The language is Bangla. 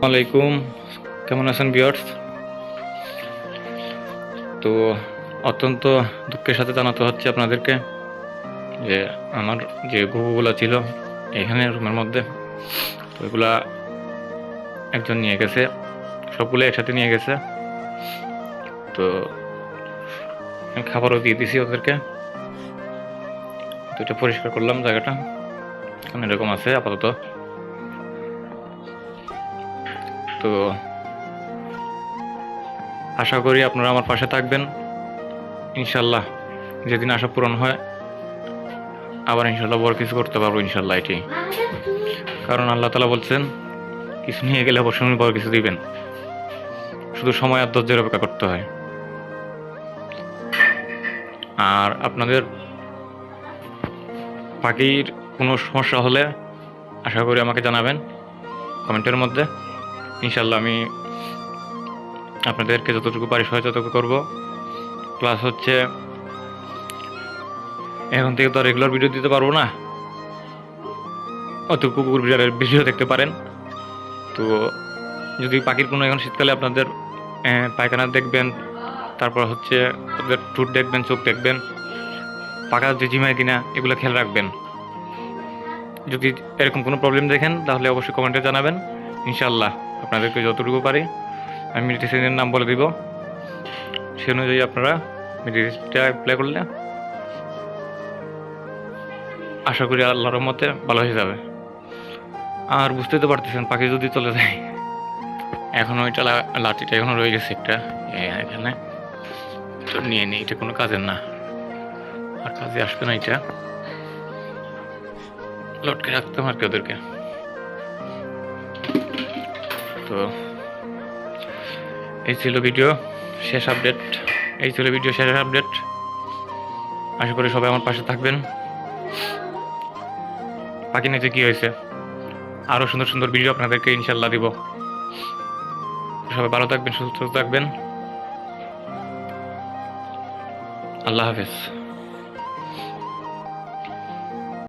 আলাইকুম, কেমন আছেন ভিউয়ার্স? তো অত্যন্ত দুঃখের সাথে জানাতে হচ্ছে আপনাদেরকে যে আমার যে ঘুঘুগুলো ছিল এখানে রুমের মধ্যে, তো এগুলা একজন নিয়ে গেছে, সবগুলো একসাথে নিয়ে গেছে। তো আমি খাবারও দিয়ে দিছি ওদেরকে। তো এটা পরিষ্কার করলাম জায়গাটা, কারণ এরকম আছে আপাতত। তো আশা করি আপনারা আমার পাশে থাকবেন ইনশাল্লাহ। যেদিন আশা পূরণ হয় আবার ইনশাল্লাহ বড় কিছু করতে পারবো ইনশাল্লাহ। এটি কারণ আল্লাহ তাআলা বলছেন কিছু নিয়ে গেলে অবশ্যই বড় কিছু দিবেন, শুধু সময় আর ধৈর্যের অপেক্ষা করতে হয়। আর আপনাদের পাখির কোনো সমস্যা হলে আশা করি আমাকে জানাবেন কমেন্টের মধ্যে। ইনশাল্লাহ আমি আপনাদেরকে যতটুকু পারি সহযোগিতা করব। প্লাস হচ্ছে এখন থেকে তো রেগুলার ভিডিও দিতে পারবো না, অত কুকুর বিড়ালের ভিডিও দেখতে পারেন। তো যদি পাখির কোনো এখন শীতকালে আপনাদের পায়খানা দেখবেন, তারপর হচ্ছে ওদের ঠোঁট দেখবেন, চোখ দেখবেন, পাখা যে ঝিমায় কিনা এগুলো খেয়াল রাখবেন। যদি এরকম কোনো প্রবলেম দেখেন তাহলে অবশ্যই কমেন্টে জানাবেন। ইনশাল্লাহ আপনাদেরকে যতটুকু পারি আমি মেডিসিনের নাম বলে দিব, সে অনুযায়ী আপনারা মেডিসিনটা অ্যাপ্লাই করলে আশা করি আল্লাহর রহমতে ভালো হয়ে যাবে। আর বুঝতেই তো পারতেছেন পাখি যদি চলে যায়, এখন ওইটা লাঠিটা এখনো রয়ে গেছে একটা এখানে, তো নিয়ে নিই, এটা কোনো কাজের না, আর কাজে আসবে না। এটা লটকে রাখতাম আর কি ওদেরকে। তো এই ছিল ভিডিও শেষ আপডেট। আশা করি সবাই আমার পাশে থাকবেন। পাখি নিচে কি হয়েছে আরো সুন্দর সুন্দর ভিডিও আপনাদেরকে ইনশাল্লাহ দিব। সবাই ভালো থাকবেন, সুস্থ থাকবেন। আল্লাহ হাফেজ।